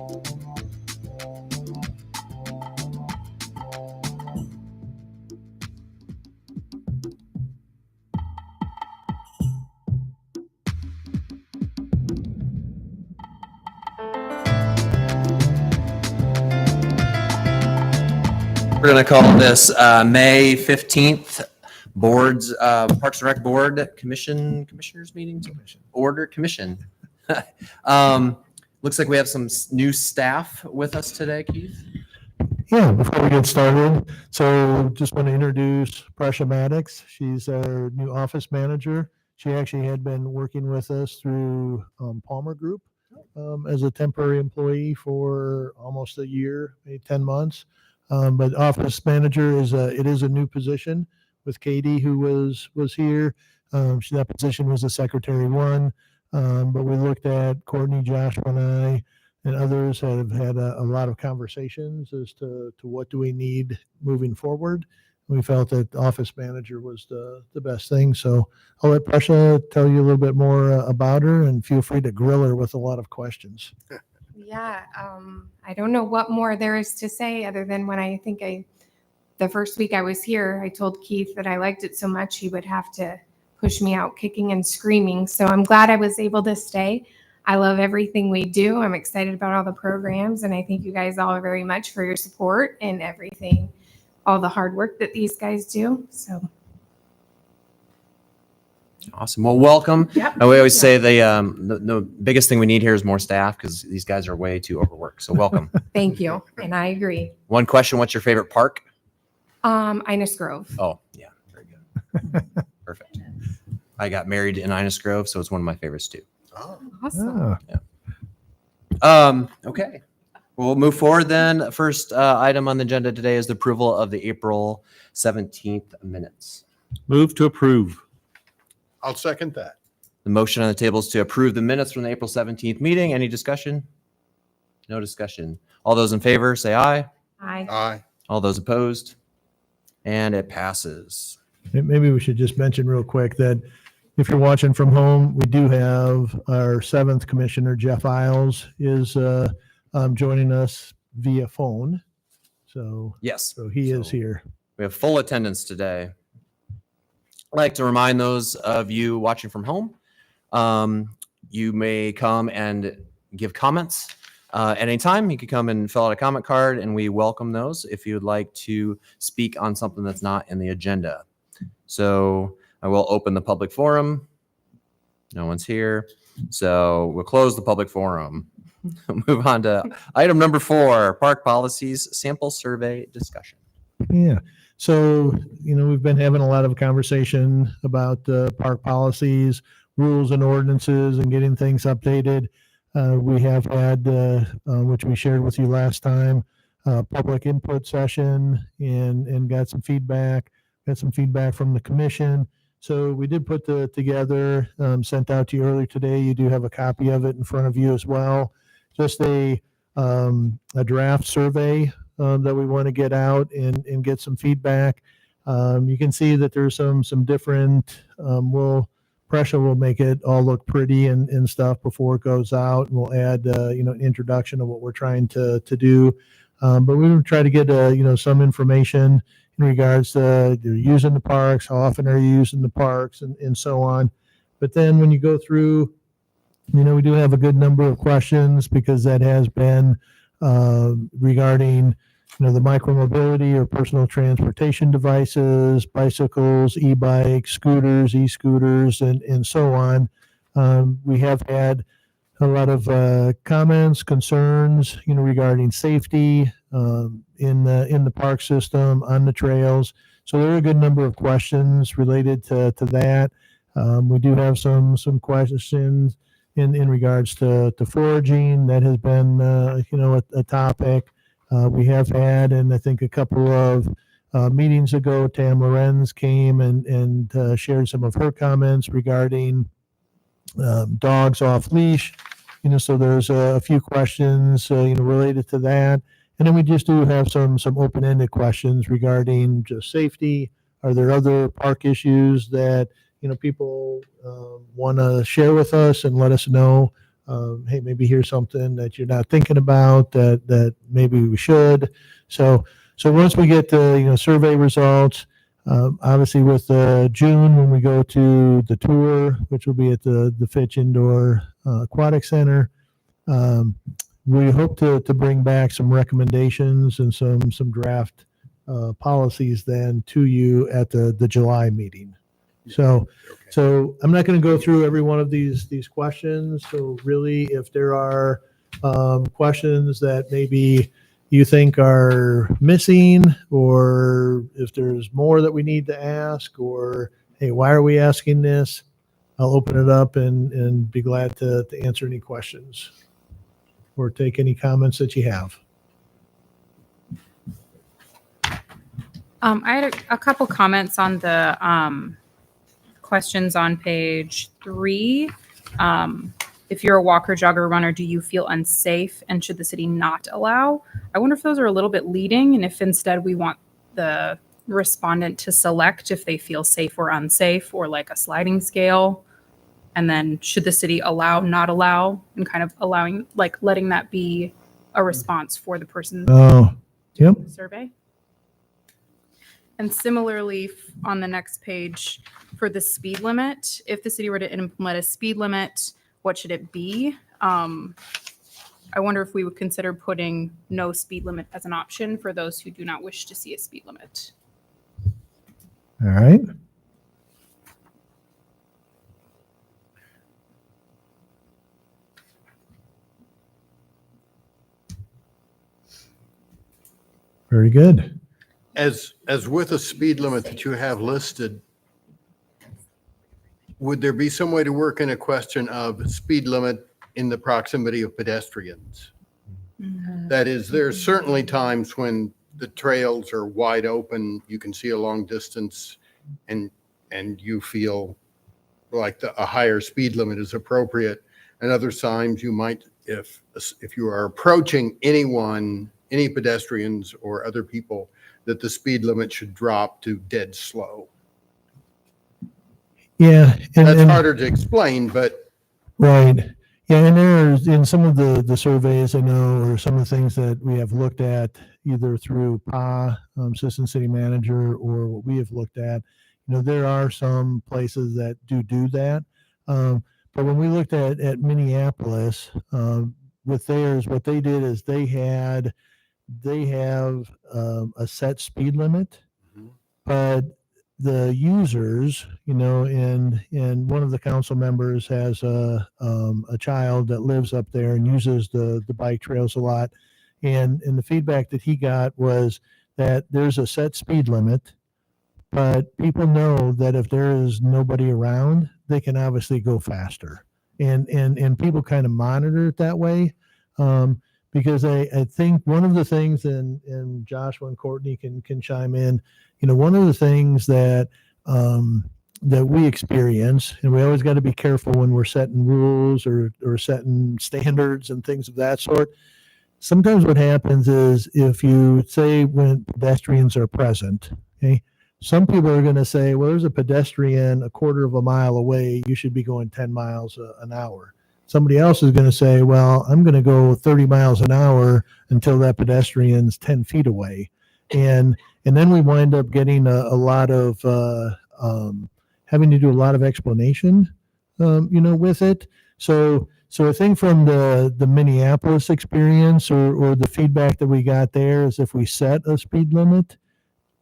We're going to call this May 15th Boards, Parks and Rec Board Commissioners meeting? Commission. Looks like we have some new staff with us today, Keith. Yeah, before we get started, so just want to introduce Prasha Maddox. She's our new office manager. She actually had been working with us through Palmer Group as a temporary employee for almost a year, maybe 10 months. But office manager is a new position with Katie, who was here. That position was a secretary one, but we looked at Courtney, Joshua, and I, and others have had a lot of conversations as to what do we need moving forward. We felt that office manager was the best thing. So I'll let Prasha tell you a little bit more about her, and feel free to grill her with a lot of questions. Yeah, I don't know what more there is to say other than the first week I was here, I told Keith that I liked it so much he would have to push me out kicking and screaming. So I'm glad I was able to stay. I love everything we do. I'm excited about all the programs, and I thank you guys all very much for your support and everything, all the hard work that these guys do. So. Awesome. Well, welcome. Yep. We always say the biggest thing we need here is more staff, because these guys are way too overworked. So welcome. Thank you. And I agree. One question: what's your favorite park? Innis Grove. Oh, yeah, very good. Perfect. I got married in Innis Grove, so it's one of my favorites too. Oh, awesome. Okay. We'll move forward then. First item on the agenda today is the approval of the April 17th minutes. Move to approve. I'll second that. The motion on the table is to approve the minutes from the April 17th meeting. Any discussion? No discussion. All those in favor say aye. Aye. Aye. All those opposed? And it passes. Maybe we should just mention real quick that if you're watching from home, we do have our 7th commissioner, Jeff Isles, is joining us via phone. So he is here. We have full attendance today. I'd like to remind those of you watching from home, you may come and give comments at any time. You can come and fill out a comment card, and we welcome those if you would like to speak on something that's not in the agenda. So I will open the public forum. No one's here. So we'll close the public forum. Move on to item number 4, park policies, sample survey discussion. Yeah. So, we've been having a lot of conversation about park policies, rules and ordinances, and getting things updated. We have had, which we shared with you last time, public input session and got some feedback from the commission. So we did put together, sent out to you earlier today. You do have a copy of it in front of you as well. Just a draft survey that we want to get out and get some feedback. You can see that there's some different, Pressure will make it all look pretty and stuff before it goes out. And we'll add, an introduction of what we're trying to do. But we will try to get, some information in regards to using the parks, how often are you using the parks, and so on. But then when you go through, we do have a good number of questions, because that has been regarding, the micromobility or personal transportation devices, bicycles, e-bikes, scooters, e-scooters, and so on. We have had a lot of comments, concerns, regarding safety in the park system, on the trails. So there are a good number of questions related to that. We do have some questions in regards to foraging. That has been a topic. We have had, and I think a couple of meetings ago, Tam Lorenz came and shared some of her comments regarding dogs off leash. So there's a few questions related to that. And then we just do have some open-ended questions regarding just safety. Are there other park issues that people want to share with us and let us know hey, maybe here's something that you're not thinking about that maybe we should. So once we get the survey results, obviously with June when we go to the tour, which will be at the Fitch Indoor Aquatic Center, we hope to bring back some recommendations and some draft policies then to you at the July meeting. So I'm not going to go through every one of these questions. So really, if there are questions that maybe you think are missing, or if there's more that we need to ask, or hey, why are we asking this? I'll open it up and be glad to answer any questions or take any comments that you have. I had a couple comments on the questions on page 3. If you're a walker, jogger, runner, do you feel unsafe, and should the city not allow? I wonder if those are a little bit leading, and if instead we want the respondent to select if they feel safe or unsafe, or like a sliding scale. And then should the city allow, not allow, and kind of allowing, like letting that be a response for the person Oh, yep. doing the survey. And similarly, on the next page, for the speed limit, if the city were to implement a speed limit, what should it be? I wonder if we would consider putting no speed limit as an option for those who do not wish to see a speed limit. All right. Very good. As with a speed limit that you have listed, would there be some way to work in a question of speed limit in the proximity of pedestrians? That is, there's certainly times when the trails are wide open, you can see a long distance, and you feel like a higher speed limit is appropriate. And other times you might, if you are approaching anyone, any pedestrians or other people, that the speed limit should drop to dead slow. Yeah. That's harder to explain, but Right. Yeah, and there's in some of the surveys I know, or some of the things that we have looked at either through PA, Assistant City Manager, or what we have looked at, there are some places that do that. But when we looked at Minneapolis, with theirs, what they did is they have a set speed limit, but the users, and one of the council members has a child that lives up there and uses the bike trails a lot. And the feedback that he got was that there's a set speed limit, but people know that if there is nobody around, they can obviously go faster. And people kind of monitor it that way. Because I think one of the things, and Joshua and Courtney can chime in, one of the things that we experience, and we always got to be careful when we're setting rules or setting standards and things of that sort. Sometimes what happens is if you say when pedestrians are present, okay, some people are going to say, well, there's a pedestrian a quarter of a mile away, you should be going 10 miles an hour. Somebody else is going to say, well, I'm going to go 30 miles an hour until that pedestrian's 10 feet away. And then we wind up getting a lot of having to do a lot of explanation, with it. So I think from the Minneapolis experience or the feedback that we got there is if we set a speed limit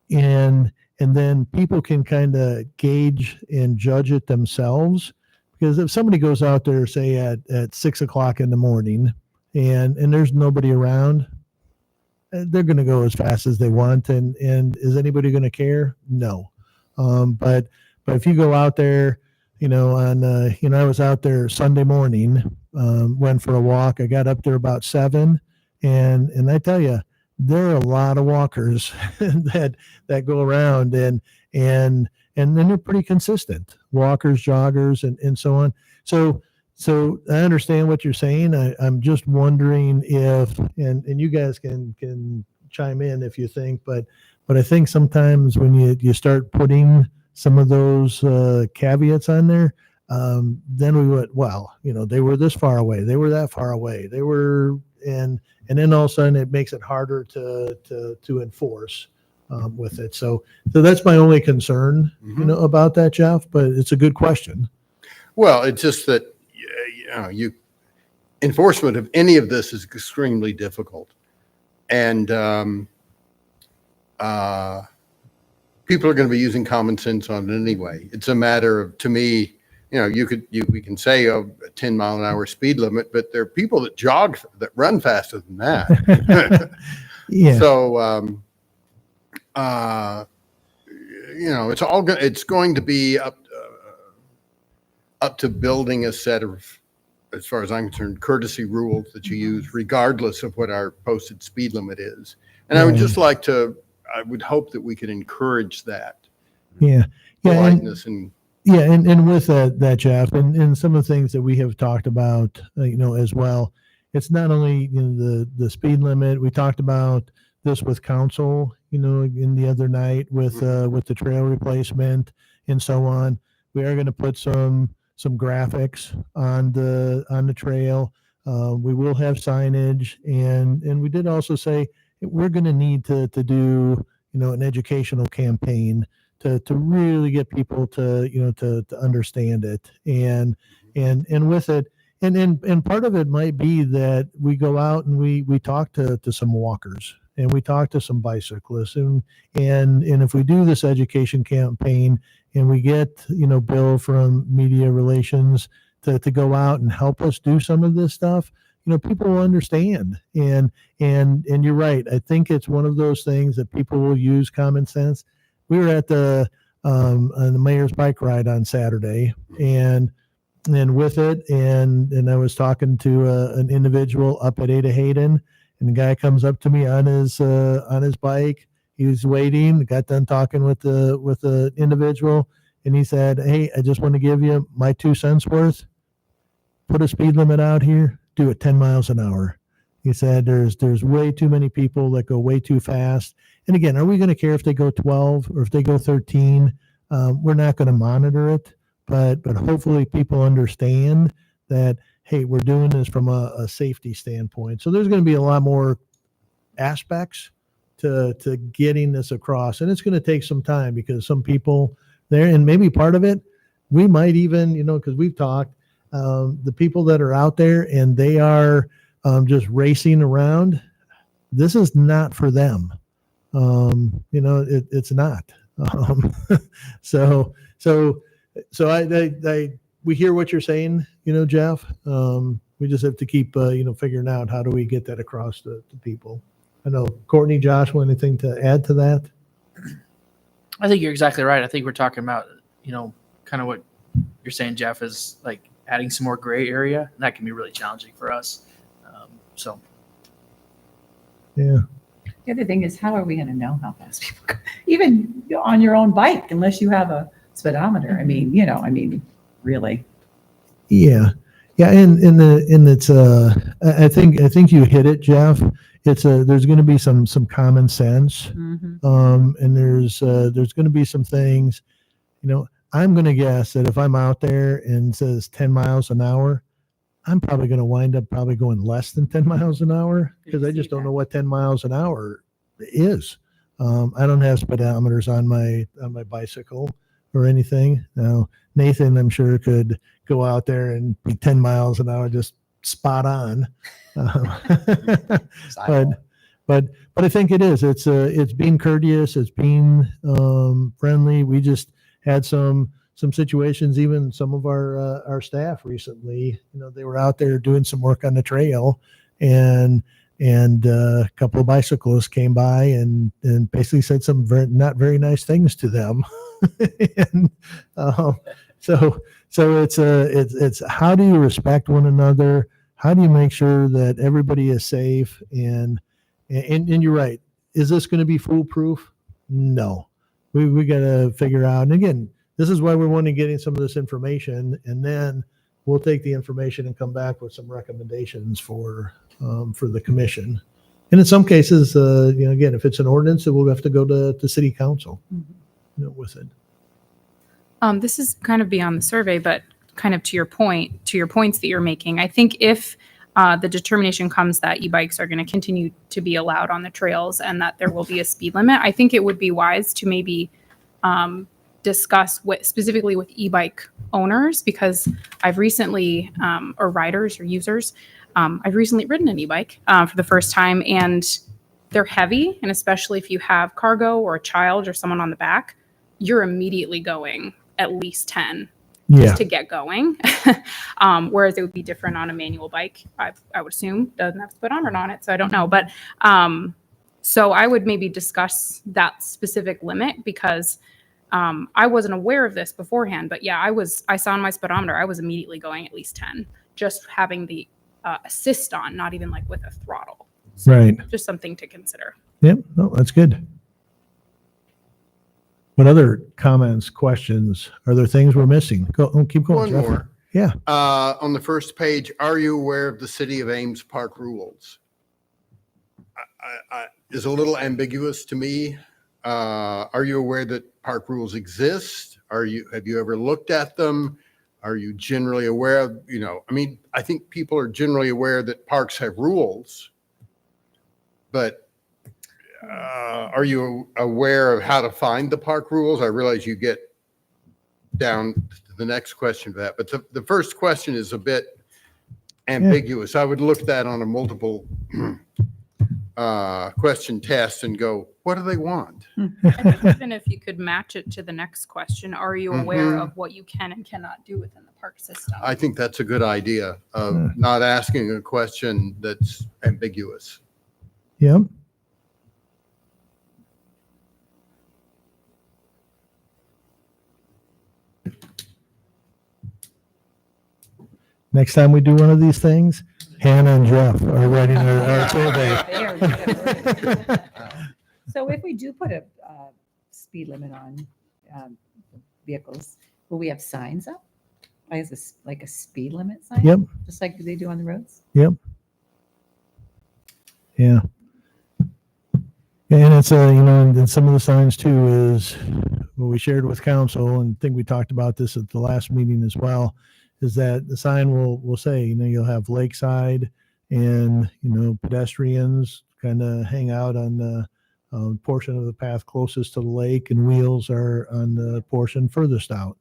and then people can kind of gauge and judge it themselves. Because if somebody goes out there, say at 6 o'clock in the morning and there's nobody around, they're going to go as fast as they want. And is anybody going to care? No. But if you go out there, I was out there Sunday morning, went for a walk. I got up there about 7 and I tell you, there are a lot of walkers that go around and then they're pretty consistent, walkers, joggers, and so on. So I understand what you're saying. I'm just wondering if, and you guys can chime in if you think, but I think sometimes when you start putting some of those caveats on there, then we went, well, they were this far away, they were that far away, they were, and then all of a sudden it makes it harder to enforce with it. So that's my only concern, about that, Jeff. But it's a good question. Well, it's just that enforcement of any of this is extremely difficult, and people are going to be using common sense on it anyway. It's a matter of, to me, we can say a 10-mile-an-hour speed limit, but there are people that run faster than that. Yeah. So, it's going to be up to building a set of, as far as I'm concerned, courtesy rules that you use regardless of what our posted speed limit is. And I would just I would hope that we could encourage that. Yeah. Politeness and and with that, Jeff, and some of the things that we have talked about, as well, it's not only the speed limit. We talked about this with council, in the other night with the trail replacement and so on. We are going to put some graphics on the trail. We will have signage, and we did also say we're going to need to do an educational campaign to really get people to understand it, and with it, and part of it might be that we go out and we talk to some walkers, and we talk to some bicyclists, and if we do this education campaign and we get Bill from media relations to go out and help us do some of this stuff, people will understand, and you're right. I think it's one of those things that people will use common sense. We were at on the mayor's bike ride on Saturday, and with it, and I was talking to an individual up at Ada Hayden, and the guy comes up to me on his bike. He was waiting, got done talking with the individual, and he said, "Hey, I just want to give you my 2 cents worth. Put a speed limit out here. Do it 10 miles an hour." He said, "There's way too many people that go way too fast." And again, are we going to care if they go 12 or if they go 13? We're not going to monitor it, but hopefully people understand that, hey, we're doing this from a safety standpoint. So there's going to be a lot more aspects to getting this across, and it's going to take some time because some people there, and maybe part of it, we might even, because we've talked, the people that are out there and they are just racing around, this is not for them. It's not. So we hear what you're saying, Jeff. We just have to keep, figuring out how do we get that across to people. I know Courtney, Joshua, anything to add to that? I think you're exactly right. I think we're talking about, kind of what you're saying, Jeff, is like adding some more gray area. And that can be really challenging for us. Yeah. The other thing is, how are we going to know how fast people go? Even on your own bike, unless you have a speedometer. I mean, really. Yeah. Yeah. And it's, I think you hit it, Jeff. There's going to be some common sense. And there's going to be some things, I'm going to guess that if I'm out there and it says 10 miles an hour, I'm probably going to wind up going less than 10 miles an hour because I just don't know what 10 miles an hour is. I don't have speedometers on my bicycle or anything. Now, Nathan, I'm sure, could go out there and be 10 miles an hour, just spot on. But I think it is. It's being courteous. It's being friendly. We just had some situations, even some of our staff recently, they were out there doing some work on the trail, and a couple of bicyclists came by and basically said some not very nice things to them. And so it's how do you respect one another? How do you make sure that everybody is safe? And you're right. Is this going to be foolproof? No. We got to figure out. And again, this is why we're wanting getting some of this information, and then we'll take the information and come back with some recommendations for the commission. And in some cases, again, if it's an ordinance, we'll have to go to city council with it. This is kind of beyond the survey, but kind of to your points that you're making, I think if the determination comes that e-bikes are going to continue to be allowed on the trails and that there will be a speed limit, I think it would be wise to maybe discuss specifically with e-bike owners, because I've recently, or riders or users, I've recently ridden an e-bike for the first time, and they're heavy. And especially if you have cargo or a child or someone on the back, you're immediately going at least 10 Yeah. just to get going. Whereas it would be different on a manual bike, I would assume. Doesn't have speedometer on it, so I don't know. But so I would maybe discuss that specific limit, because I wasn't aware of this beforehand. But yeah, I saw on my speedometer, I was immediately going at least 10, just having the assist on, not even like with a throttle. So Right. just something to consider. Yep. No, that's good. What other comments, questions? Are there things we're missing? Keep going. One Jeff. more. Yeah. On the first page, are you aware of the City of Ames park rules? Is a little ambiguous to me. Are you aware that park rules exist? Have you ever looked at them? Are you generally aware of, I think people are generally aware that parks have rules, but are you aware of how to find the park rules? I realize you get down to the next question for that, but the first question is a bit ambiguous. I would look at that on a multiple question test and go, what do they want? Even if you could match it to the next question, are you aware of what you can and cannot do within the park system? I think that's a good idea of not asking a question that's ambiguous. Yep. Next time we do one of these things, Hannah and Jeff are writing our survey. So if we do put a speed limit on vehicles, will we have signs up? Like a speed limit sign? Yep. Just like they do on the roads? Yep. Yeah. And it's and some of the signs too is what we shared with council, and I think we talked about this at the last meeting as well, is that the sign will say, you'll have lakeside, and pedestrians kind of hang out on the portion of the path closest to the lake, and wheels are on the portion furthest out,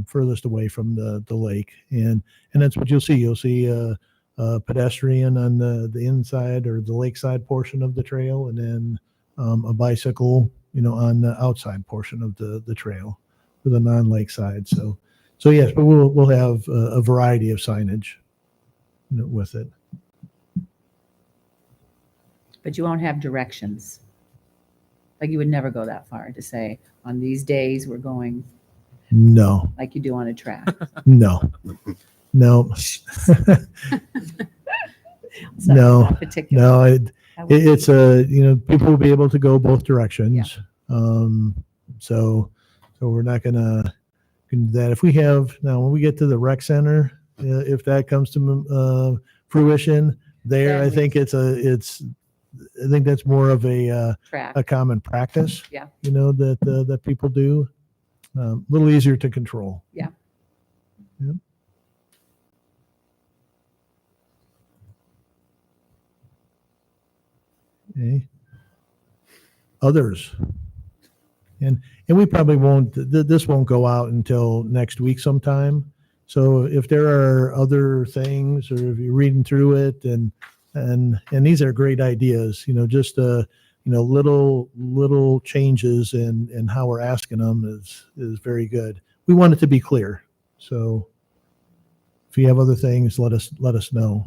furthest away from the lake, and that's what you'll see. You'll see a pedestrian on the inside or the lakeside portion of the trail, and then a bicycle, on the outside portion of the trail for the non-lakeside. So yes, but we'll have a variety of signage with it. But you won't have directions. Like you would never go that far to say, on these days, we're going No, like you do on a track. no. Sorry, No, not particular. No, That would- it's people will be able to go both directions. So we're not gonna do that. If we have, now when we get to the rec center, if that comes to fruition there, Then I think I think that's more of a track. common practice. Yeah. That people do. A little easier to control. Yeah. Yep. Okay. Others. And we probably won't, this won't go out until next week sometime. So if there are other things, or if you're reading through it and these are great ideas, just little changes in how we're asking them is very good. We want it to be clear. So if you have other things, let us know.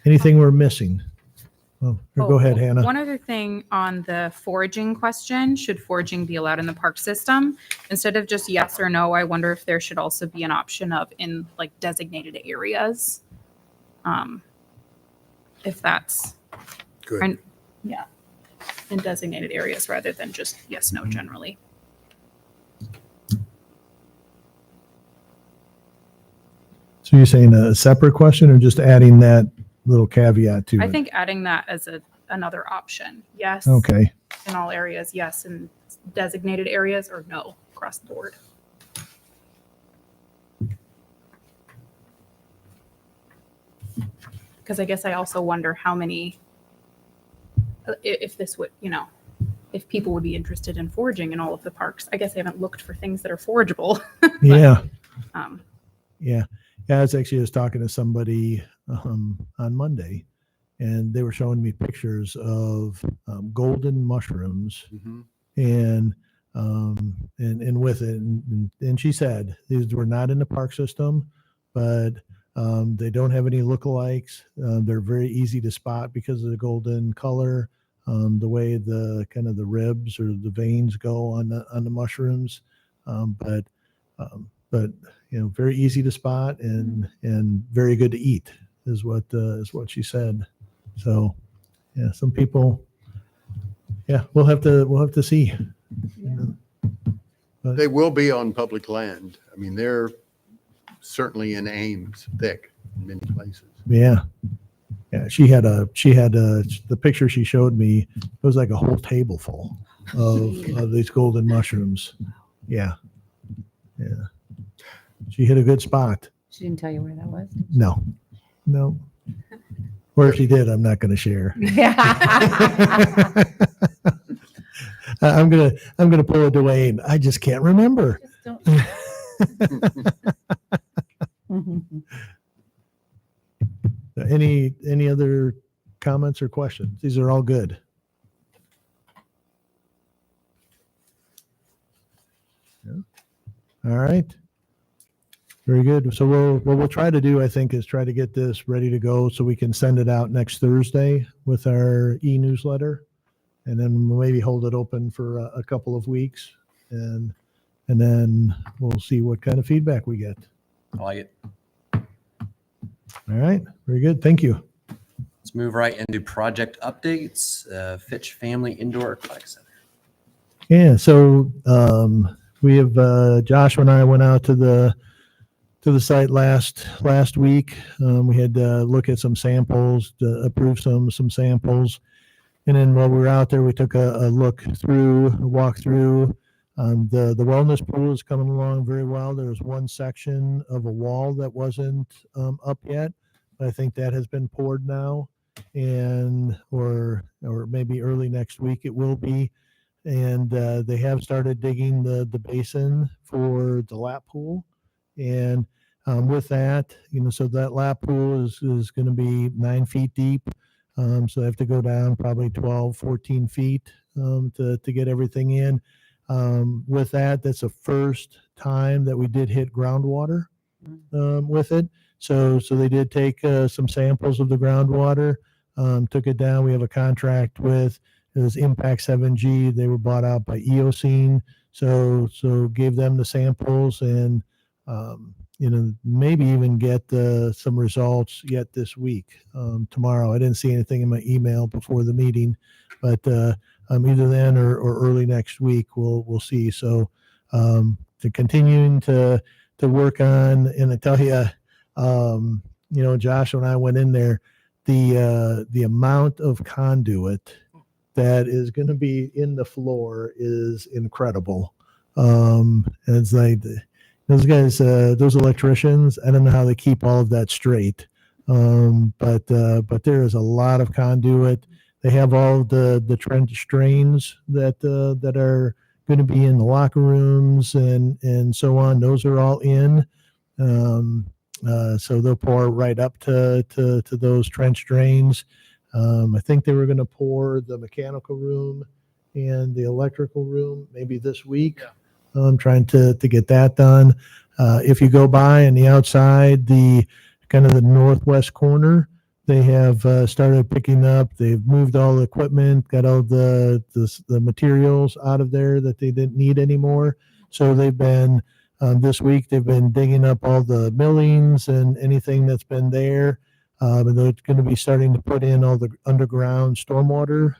Anything we're missing? Oh, go ahead, Hannah. One other thing on the foraging question, should foraging be allowed in the park system? Instead of just yes or no, I wonder if there should also be an option of in like designated areas. If that's Good. and yeah, in designated areas rather than just yes, no generally. So you're saying a separate question, or just adding that little caveat to it? I think adding that as another option. Yes. Okay. In all areas, yes. In designated areas, or no across the board. Because I guess I also wonder how many, if this would, if people would be interested in foraging in all of the parks. I guess I haven't looked for things that are forageable. Yeah. Um, Yeah. I was actually just talking to somebody on Monday, and they were showing me pictures of golden mushrooms, Mhm. and with it, and she said these were not in the park system, but they don't have any lookalikes. They're very easy to spot because of the golden color, the way the kind of the ribs or the veins go on the mushrooms, but very easy to spot and very good to eat is what she said. So yeah, some people, yeah, we'll have to see. They will be on public land. I mean, they're certainly in Ames thick in many places. Yeah. She had the picture she showed me. It was like a whole table full of these golden mushrooms. Yeah. She hit a good spot. She didn't tell you where that was? No. Or if she did, I'm not going to share. Yeah. I'm gonna pull a Dwayne. I just can't remember. Just don't. Any other comments or questions? These are all good. Yeah. All right. Very good. So what we'll try to do, I think, is try to get this ready to go so we can send it out next Thursday with our e-newsletter, and then we'll maybe hold it open for a couple of weeks, and then we'll see what kind of feedback we get. I like it. All right. Very good. Thank you. Let's move right into project updates. Fitch Family Indoor Aquatic Center. Yeah. So we have Joshua and I went out to the site last week. We had to look at some samples, to approve some samples, and then while we were out there, we took a walk through. The wellness pool is coming along very well. There was one section of a wall that wasn't up yet, but I think that has been poured now, and or maybe early next week it will be. And they have started digging the basin for the lap pool, and with that, so that lap pool is going to be 9 feet deep. So they have to go down probably 12, 14 feet to get everything in. With that, that's the first time that we did hit groundwater with it. So they did take some samples of the groundwater, took it down. We have a contract with Impact 7G. They were bought out by Eocene. So gave them the samples, and maybe even get some results yet this week, tomorrow. I didn't see anything in my email before the meeting, but either then or early next week, we'll see. So to continuing to work on, and I tell you, Josh and I went in there, the amount of conduit that is going to be in the floor is incredible. And it's like those guys, those electricians, I don't know how they keep all of that straight. But there is a lot of conduit. They have all the trench drains that are going to be in the locker rooms and so on. Those are all in. So they'll pour right up to those trench drains. I think they were going to pour the mechanical room and the electrical room maybe this week. Yeah. I'm trying to get that done. If you go by on the outside, the kind of the northwest corner, they have started picking up. They've moved all the equipment, got all the materials out of there that they didn't need anymore. So they've been this week. They've been digging up all the millings and anything that's been there. And they're going to be starting to put in all the underground stormwater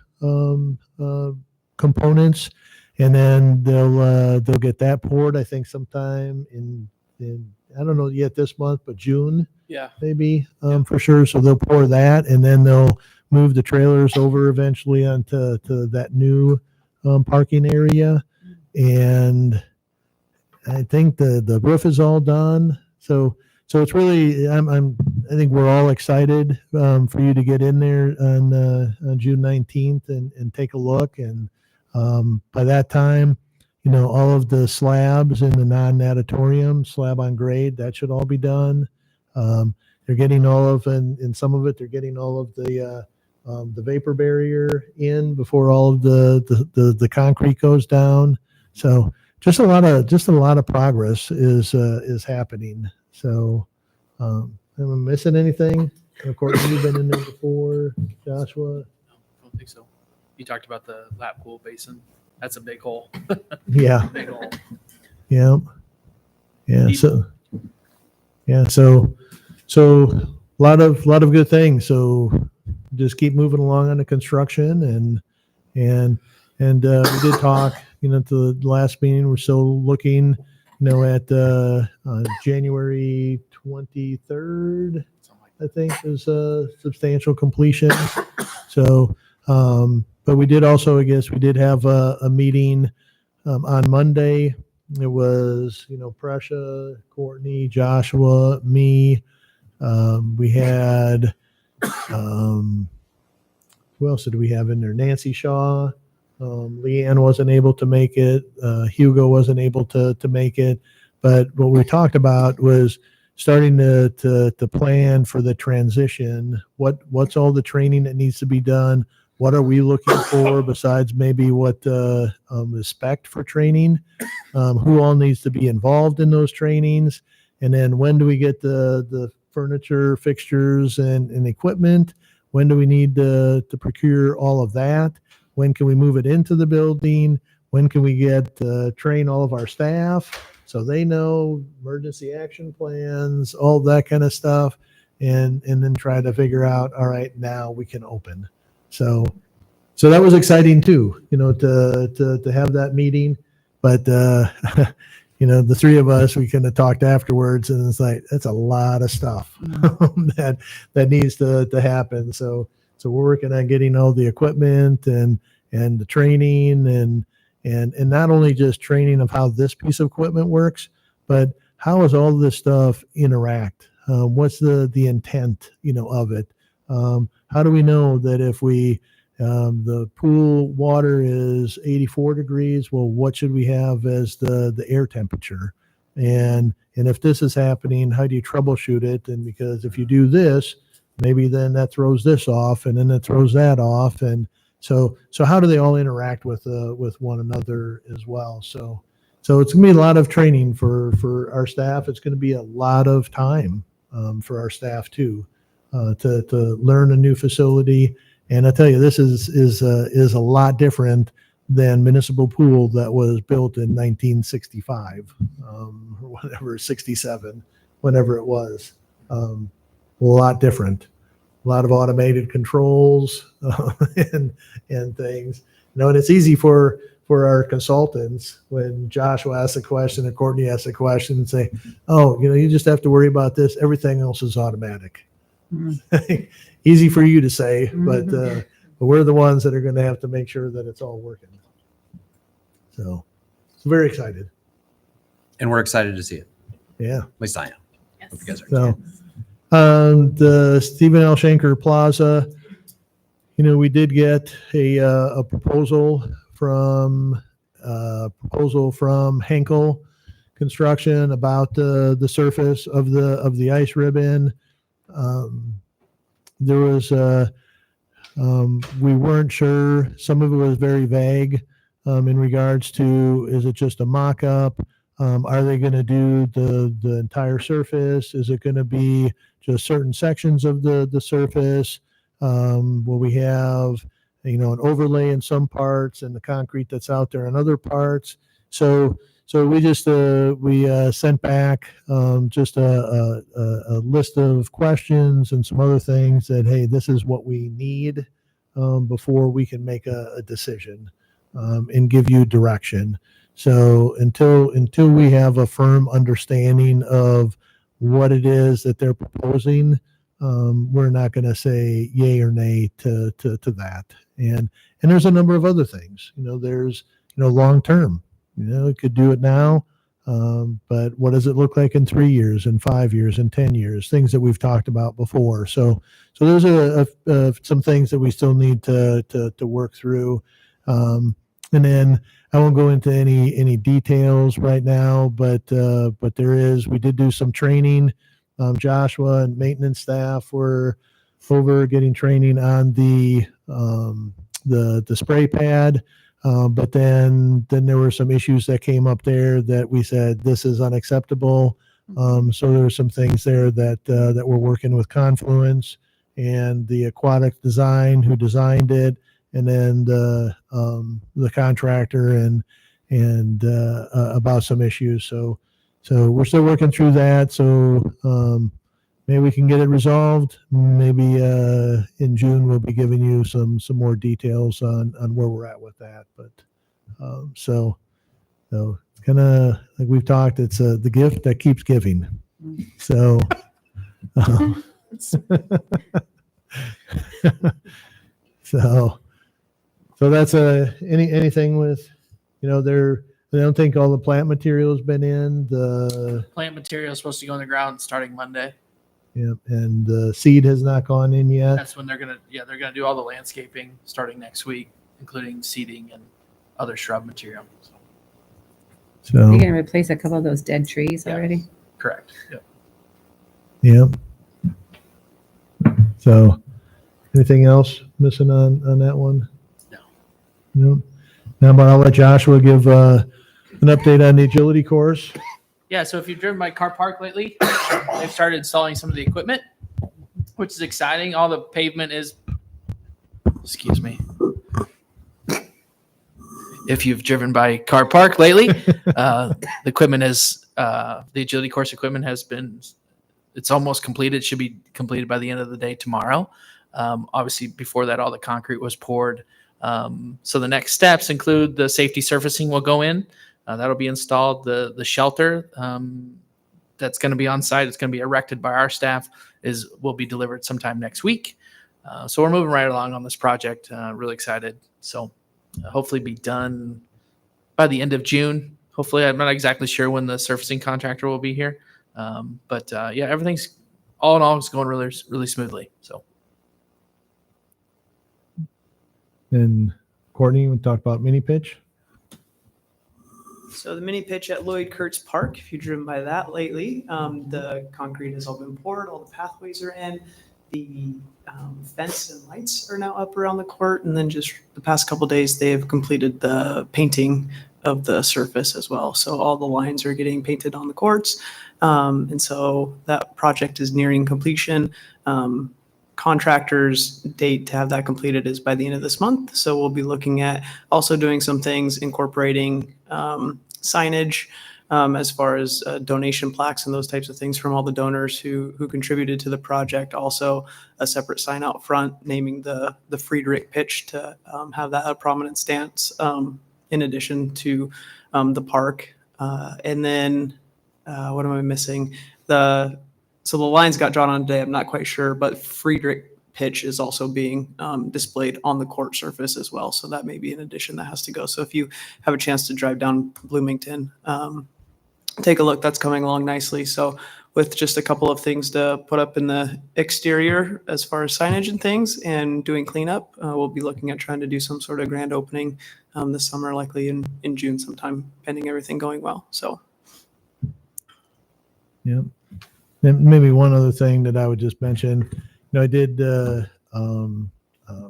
components, and then they'll get that poured. I think sometime in I don't know yet this month, but June. Yeah. Maybe for sure. So they'll pour that, and then they'll move the trailers over eventually onto that new parking area. And I think the roof is all done. So it's really I'm I think we're all excited for you to get in there on June 19th and take a look. And by that time, all of the slabs in the non-natatorium, slab on grade, that should all be done. They're getting all of, and in some of it, they're getting all of the vapor barrier in before all of the concrete goes down. So just a lot of progress is happening. So am I missing anything? Of course, you've been in there before, Joshua. I don't think so. You talked about the lap pool basin. That's a big hole. Yeah. Big hole. Yeah. Yeah. So a lot of good things. So just keep moving along on the construction and we did talk, to the last meeting, we're still looking, at January 23rd, I think is a substantial completion. So, but we did also, I guess we did have a meeting on Monday. It was, Prussia, Courtney, Joshua, me. We had, who else did we have in there? Nancy Shaw. Leanne wasn't able to make it. Hugo wasn't able to make it. But what we talked about was starting to plan for the transition. What's all the training that needs to be done? What are we looking for besides maybe what is spec'd for training? Who all needs to be involved in those trainings? And then when do we get the furniture, fixtures, and equipment? When do we need to procure all of that? When can we move it into the building? When can we train all of our staff so they know emergency action plans, all that kind of stuff, and then try to figure out, all right, now we can open. So that was exciting too, to have that meeting. But the three of us, we kind of talked afterwards, and it's like that's a lot of stuff that needs to happen. So we're working on getting all the equipment and the training and not only just training of how this piece of equipment works, but how does all this stuff interact? What's the intent, of it? How do we know that if the pool water is 84 degrees, well, what should we have as the air temperature? And if this is happening, how do you troubleshoot it? And because if you do this, maybe then that throws this off, and then it throws that off. And so how do they all interact with one another as well? So it's gonna be a lot of training for our staff. It's gonna be a lot of time for our staff too, to learn a new facility. And I tell you, this is a lot different than municipal pool that was built in 1965 or whatever, 67, whenever it was. A lot different. A lot of automated controls and things. And it's easy for our consultants when Joshua asks a question or Courtney asks a question and say, oh, you just have to worry about this. Everything else is automatic. Easy for you to say, but we're the ones that are going to have to make sure that it's all working. So very excited. And we're excited to see it. Yeah. At least I am. Hope you guys are. So the Stephen L. Shanker Plaza, we did get a proposal from Henkel Construction about the surface of the ice ribbon. There was we weren't sure. Some of it was very vague in regards to, is it just a mock-up? Are they going to do the entire surface? Is it going to be just certain sections of the surface? Will we have an overlay in some parts and the concrete that's out there in other parts? So we just sent back just a list of questions and some other things that, hey, this is what we need before we can make a decision and give you direction. So until we have a firm understanding of what it is that they're proposing, we're not going to say yay or nay to that. And there's a number of other things. There's long term. We could do it now. But what does it look like in 3 years, in 5 years, in 10 years? Things that we've talked about before. So those are some things that we still need to work through. And then I won't go into any details right now, but we did do some training. Joshua and maintenance staff were over getting training on the spray pad. But then there were some issues that came up there that we said, this is unacceptable. So there were some things there that we're working with Confluence and the Aquatic Design who designed it, and then the contractor and about some issues. So we're still working through that. So maybe we can get it resolved. Maybe in June we'll be giving you some more details on where we're at with that. But so it's kind of like we've talked. It's the gift that keeps giving. So. So that's anything with, I don't think all the plant material has been in. The Plant material is supposed to go in the ground starting Monday. and the seed has not gone in yet. That's when they're gonna do all the landscaping starting next week, including seeding and other shrub material. So, You're So gonna replace a couple of those dead trees Yeah. already? correct. Yep. yeah. So anything else missing on that one? No. No. Now, but I'll let Joshua give an update on the agility course. Yeah, so if you've driven by Car Park lately, they've started installing some of the equipment, which is exciting. All the pavement is, excuse me. If you've driven by Car Park lately, the equipment is, the agility course equipment has been, it's almost completed. It should be completed by the end of the day tomorrow. Obviously, before that, all the concrete was poured. So the next steps include the safety surfacing will go in. That'll be installed. The shelter that's going to be on site, it's going to be erected by our staff, will be delivered sometime next week. So we're moving right along on this project. Really excited. So hopefully be done by the end of June. Hopefully, I'm not exactly sure when the surfacing contractor will be here. But yeah, everything's all in all is going really, really smoothly. So And Courtney, we talked about mini pitch. So the mini pitch at Lloyd Kurtz Park, if you've driven by that lately, the concrete has all been poured, all the pathways are in, the fence and lights are now up around the court, and then just the past couple days they have completed the painting of the surface as well. So all the lines are getting painted on the courts, and so that project is nearing completion. Contractor's date to have that completed is by the end of this month. So we'll be looking at also doing some things incorporating signage as far as donation plaques and those types of things from all the donors who contributed to the project. Also a separate sign out front naming the Friedrich pitch to have that a prominent stance in addition to the park. And then what am I missing? So the lines got drawn on today. I'm not quite sure, but Friedrich pitch is also being displayed on the court surface as well. So that may be an addition that has to go. So if you have a chance to drive down Bloomington, take a look. That's coming along nicely. So with just a couple of things to put up in the exterior as far as signage and things and doing cleanup, we'll be looking at trying to do some sort of grand opening this summer, likely in June sometime, pending everything going well. So. Yeah. And maybe one other thing that I would just mention, I did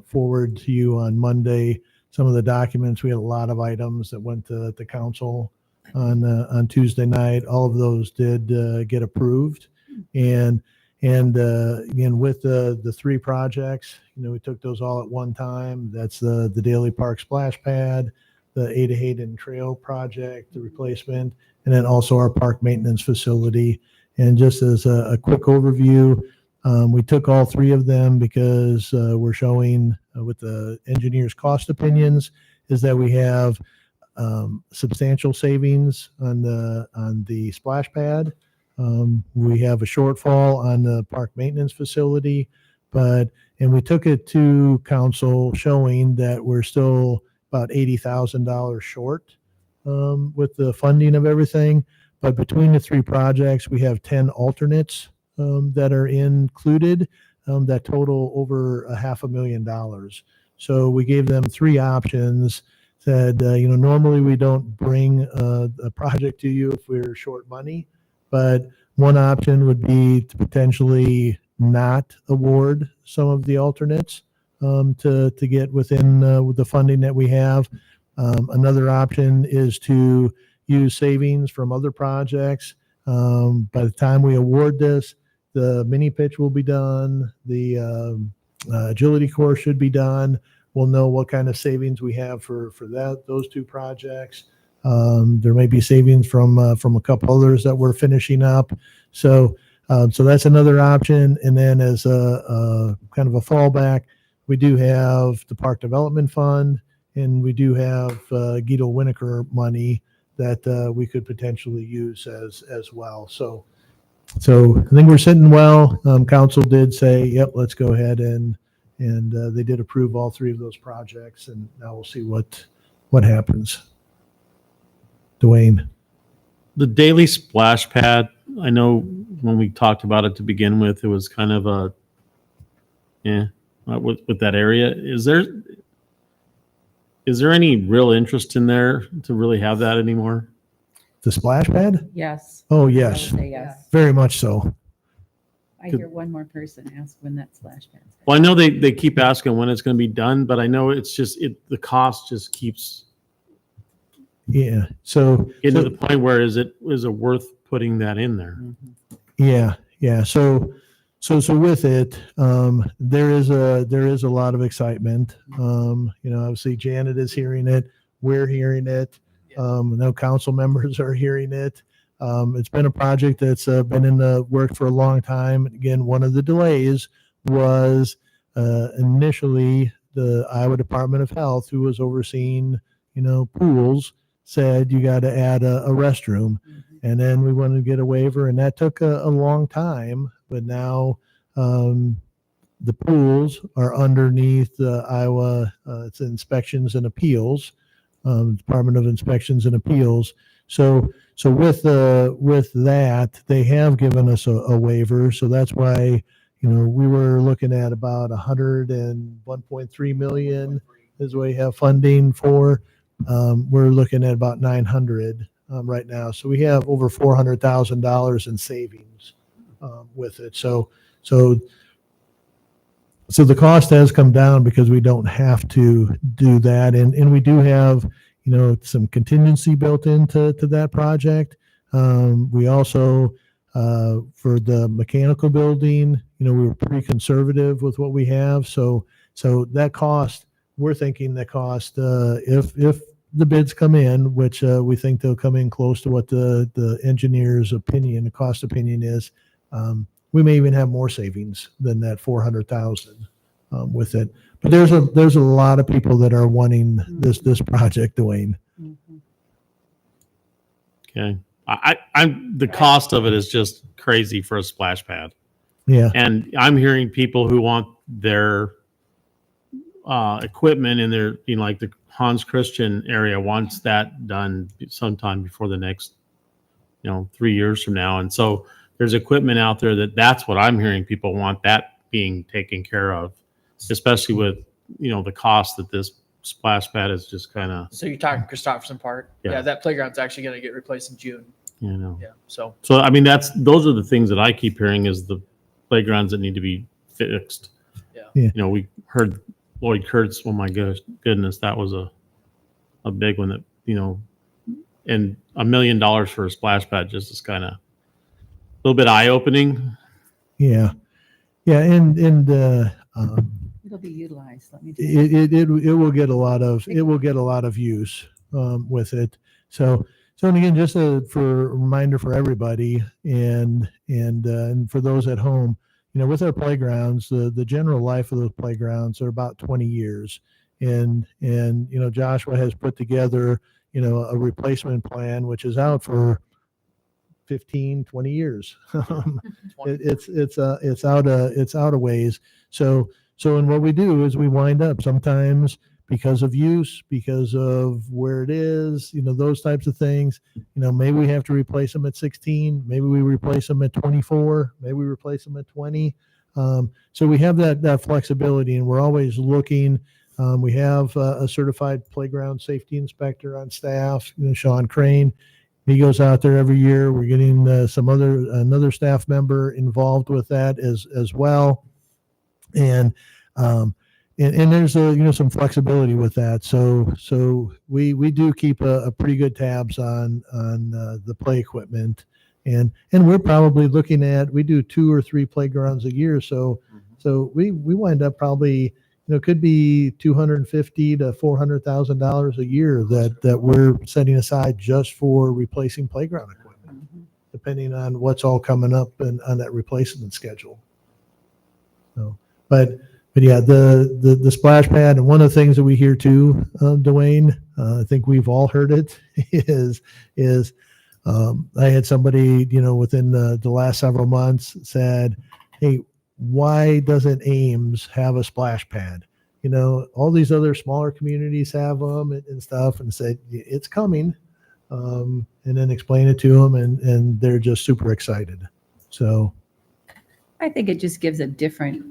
forward to you on Monday some of the documents. We had a lot of items that went to the council on Tuesday night. All of those did get approved, and again with the three projects, we took those all at one time. That's the Daly Park splash pad, the Ada Hayden Trail project, the replacement, and then also our park maintenance facility. And just as a quick overview, we took all three of them because we're showing with the engineer's cost opinions is that we have substantial savings on the splash pad. We have a shortfall on the park maintenance facility, and we took it to council showing that we're still about $80,000 short with the funding of everything. but between the three projects, we have 10 alternates that are included that total over $500,000. So we gave them three options. Said, normally we don't bring a project to you if we're short money, but one option would be to potentially not award some of the alternates to get within with the funding that we have. Another option is to use savings from other projects. By the time we award this, the mini pitch will be done. The agility course should be done. We'll know what kind of savings we have for those two projects. There may be savings from a couple others that we're finishing up. So that's another option. And then as a kind of a fallback, we do have the Park Development Fund, and we do have Guido Winokur money that we could potentially use as well. So I think we're sitting well. Council did say, yep, let's go ahead and they did approve all three of those projects, and now we'll see what happens. Dwayne. The daily splash pad, I know when we talked about it to begin with, it was kind of with that area. Is there any real interest in there to really have that anymore? The splash pad? Yes. Oh, I would yes, say yes. very much so. I hear one more person ask when that splash pad's. Well, I know they keep asking when it's going to be done, but I know it's just the cost just keeps Yeah. So getting to the point where is it worth putting that in there? yeah. So with it, there is a lot of excitement. Obviously Janet is hearing it. We're hearing it. No council members are hearing it. It's been a project that's been in the work for a long time. Again, one of the delays was initially the Iowa Department of Health, who was overseeing, pools, said you got to add a restroom. And then we wanted to get a waiver, and that took a long time. But now the pools are underneath the Iowa it's Inspections and Appeals, Department of Inspections and Appeals. So with that, they have given us a waiver. So that's why, we were looking at about 101.3 million is what we have funding for. We're looking at about 900 right now. So we have over $400,000 in savings with it. So the cost has come down because we don't have to do that. And we do have, some contingency built into that project. We also, for the mechanical building, we were pretty conservative with what we have. So that cost, we're thinking that cost, if the bids come in, which we think they'll come in close to what the engineer's opinion, the cost opinion is, we may even have more savings than that 400,000 with it. But there's a lot of people that are wanting this project, Dwayne. Okay. I'm the cost of it is just crazy for a splash pad. Yeah. And I'm hearing people who want their equipment in their, like the Hans Christian area wants that done sometime before the next, 3 years from now. And so there's equipment out there that's what I'm hearing people want that being taken care of, especially with, the cost that this splash pad is just kind of, So you're talking Christopherson Park? Yeah. Yeah, that playground's actually going to get replaced in June. Yeah, so. So, I mean, those are the things that I keep hearing is the playgrounds that need to be fixed. Yeah. We heard Lloyd Kurtz. Oh my goodness, that was a big one that, and $1 million for a splash pad just is kind of a little bit eye opening. Yeah. And It'll be utilized. Let me do it will get a lot of use with it. So and again, just for a reminder for everybody and for those at home, with our playgrounds, the general life of those playgrounds are about 20 years. And Joshua has put together, a replacement plan, which is out for 15, 20 years. It's out a ways. So and what we do is we wind up, sometimes because of use, because of where it is, those types of things. Maybe we have to replace them at 16, maybe we replace them at 24, maybe we replace them at 20. So we have that flexibility, and we're always looking. We have a certified playground safety inspector on staff, Sean Crane. He goes out there every year. We're getting another staff member involved with that as well. And there's some flexibility with that. So we do keep a pretty good tabs on the play equipment, and we're probably looking at, we do 2 or 3 playgrounds a year. So we wind up probably, could be $250,000 to $400,000 a year that we're setting aside just for replacing playground equipment, depending on what's all coming up and on that replacement schedule. So, but yeah, the splash pad, and one of the things that we hear too, Dwayne, I think we've all heard it, is I had somebody, within the last several months said, hey, why doesn't Ames have a splash pad? All these other smaller communities have them and stuff, and said, it's coming. And then explain it to them, and they're just super excited. So I think it just gives a different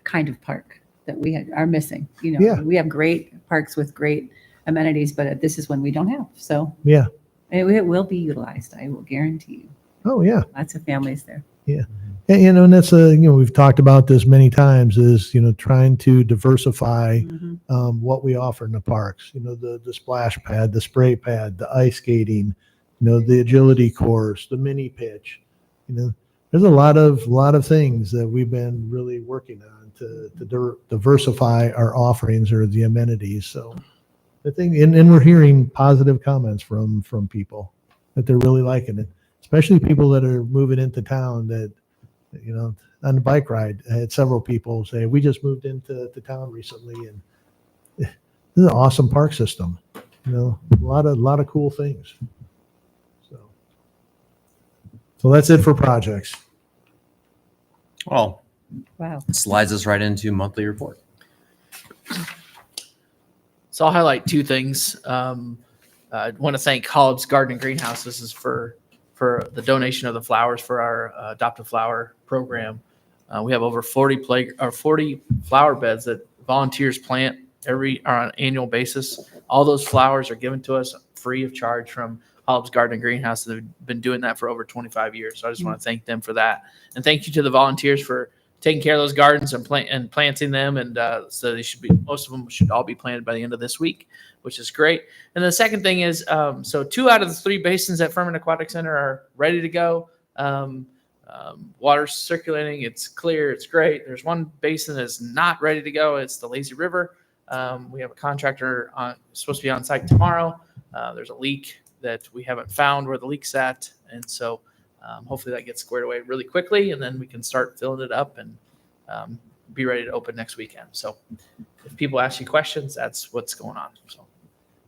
kind of park that we are missing. Yeah. We have great parks with great amenities, but this is one we don't have. So yeah. It will be utilized. I will guarantee you. Oh yeah. Lots of families there. Yeah. And that's we've talked about this many times, is, trying to diversify what we offer in the parks, the splash pad, the spray pad, the ice skating, the agility course, the mini pitch, there's a lot of things that we've been really working on to diversify our offerings or the amenities. So I think, and we're hearing positive comments from people that they're really liking it, especially people that are moving into town that, on the bike ride, I had several people say, we just moved into town recently, and this is an awesome park system. A lot of cool things. So that's it for projects. Well, Wow. slides us right into monthly report. So I'll highlight 2 things. I want to thank Hobbs Garden and Greenhouse. This is for the donation of the flowers for our adoptive flower program. We have over 40 flower beds that volunteers plant on an annual basis. All those flowers are given to us free of charge from Hobbs Garden and Greenhouse. They've been doing that for over 25 years. So I just want to thank them for that. And thank you to the volunteers for taking care of those gardens and planting them. And so most of them should all be planted by the end of this week, which is great. And the second thing is, so 2 out of the 3 basins at Furman Aquatic Center are ready to go. Water's circulating. It's clear. It's great. There's one basin that's not ready to go. It's the Lazy River. We have a contractor supposed to be on site tomorrow. There's a leak that we haven't found where the leak's at. And so hopefully that gets squared away really quickly, and then we can start filling it up and be ready to open next weekend. So if people ask you questions, that's what's going on. So.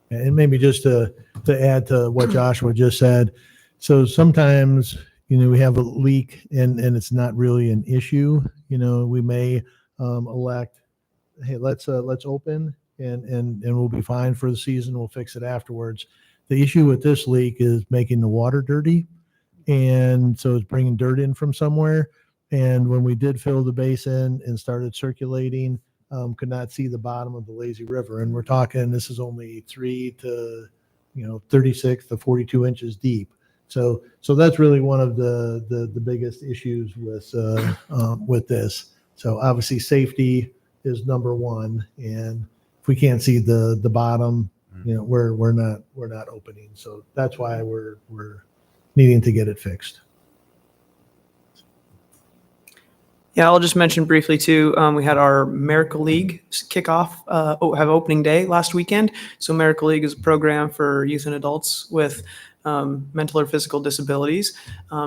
And maybe just to add to what Joshua just said. So sometimes, we have a leak and it's not really an issue. We may elect, hey, let's open and we'll be fine for the season. We'll fix it afterwards. The issue with this leak is making the water dirty. And so it's bringing dirt in from somewhere. And when we did fill the basin and started circulating, could not see the bottom of the Lazy River. And we're talking, this is only 3 to 36 to 42 inches deep. So that's really one of the biggest issues with this. So obviously safety is number one. And if we can't see the bottom, we're not opening. So that's why we're needing to get it fixed. Yeah, I'll just mention briefly too, we had our Miracle League kickoff, have opening day last weekend. So Miracle League is a program for youth and adults with mental or physical disabilities.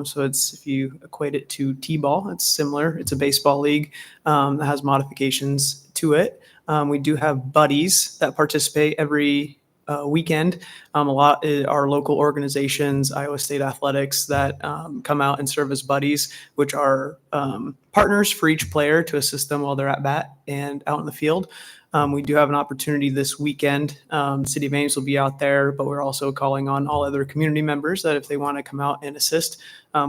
So it's, if you equate it to T-ball, it's similar. It's a baseball league that has modifications to it. We do have buddies that participate every weekend. A lot are local organizations, Iowa State Athletics, that come out and serve as buddies, which are partners for each player to assist them while they're at bat and out in the field. We do have an opportunity this weekend. City of Ames will be out there, but we're also calling on all other community members that if they want to come out and assist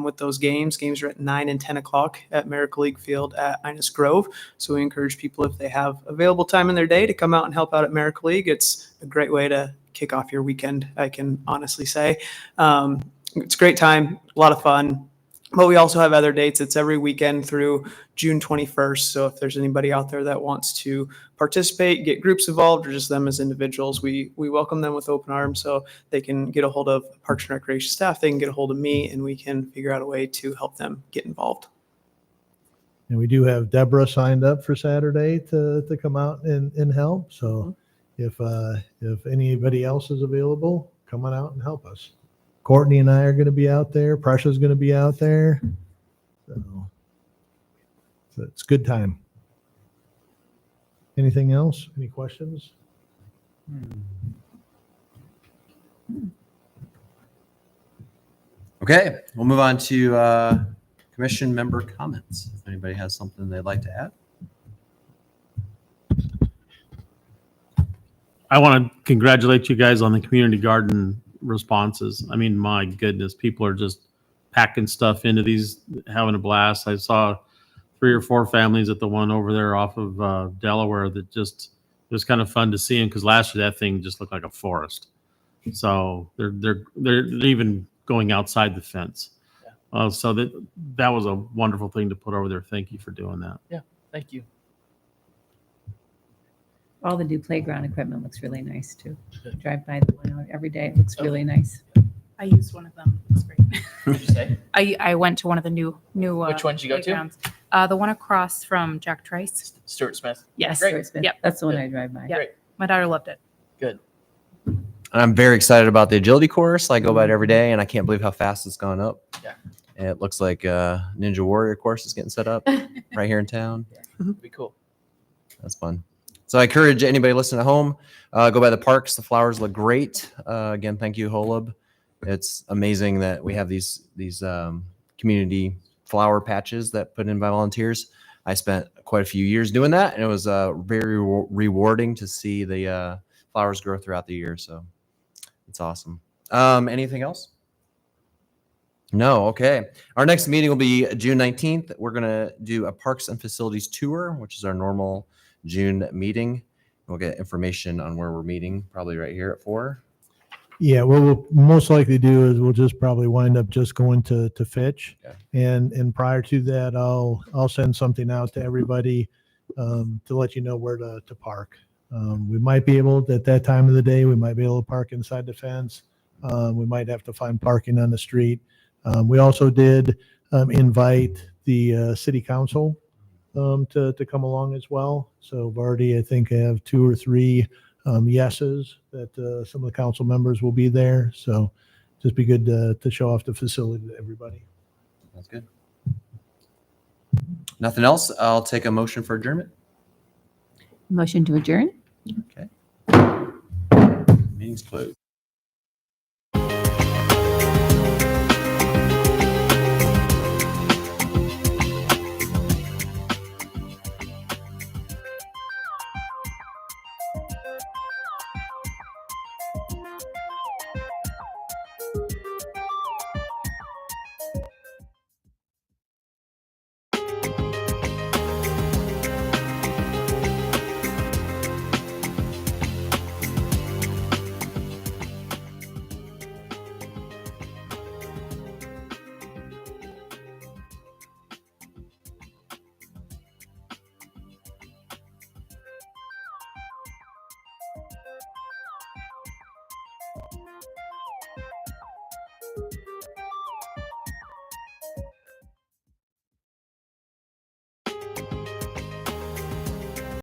with those games. Games are at 9 and 10 o'clock at Miracle League Field at Innis Grove. So we encourage people, if they have available time in their day, to come out and help out at Miracle League. It's a great way to kick off your weekend, I can honestly say. It's a great time, a lot of fun. But we also have other dates. It's every weekend through June 21st. So if there's anybody out there that wants to participate, get groups involved, or just them as individuals, we welcome them with open arms. So they can get a hold of Parks and Recreation staff. They can get a hold of me, and we can figure out a way to help them get involved. And we do have Deborah signed up for Saturday to come out and help. So if anybody else is available, come on out and help us. Courtney and I are going to be out there. Precia's going to be out there. So it's a good time. Anything else? Any questions? Okay, we'll move on to commission member comments. If anybody has something they'd like to add. I want to congratulate you guys on the community garden responses. I mean, my goodness, people are just packing stuff into these, having a blast. I saw 3 or 4 families at the one over there off of Delaware that just, it was kind of fun to see them, because last year that thing just looked like a forest. So they're even going outside the fence. So that was a wonderful thing to put over there. Thank you for doing that. Yeah, thank you. All the new playground equipment looks really nice too. Drive by the one out every day. It looks really nice. I used one of them. It's great. What did you say? I went to one of the new Which one did you go to? playgrounds. The one across from Jack Trice. Stuart Smith. Yes. Great. Stuart Smith. Yep. That's the one I drive by. Yeah. Great. My daughter loved it. Good. And I'm very excited about the agility course. I go by it every day, and I can't believe how fast it's gone up. Yeah. And it looks like Ninja Warrior course is getting set up right here in town. It'd be cool. That's fun. So I encourage anybody listening at home, go by the parks. The flowers look great. Again, thank you, Holub. It's amazing that we have these community flower patches that put in by volunteers. I spent quite a few years doing that, and it was very rewarding to see the flowers grow throughout the year. So it's awesome. Anything else? No. Okay. Our next meeting will be June 19th. We're going to do a parks and facilities tour, which is our normal June meeting. We'll get information on where we're meeting, probably right here at 4. Yeah, what we'll most likely do is we'll just probably wind up just going to Fitch. Okay. And prior to that, I'll send something out to everybody to let you know where to park. We might be able, at that time of the day, we might be able to park inside the fence. We might have to find parking on the street. We also did invite the city council to come along as well. So I've already, I think, I have 2 or 3 yeses that some of the council members will be there. So just be good to show off the facility to everybody. That's good. Nothing else? I'll take a motion for adjournment. Motion to adjourn? Meeting's closed.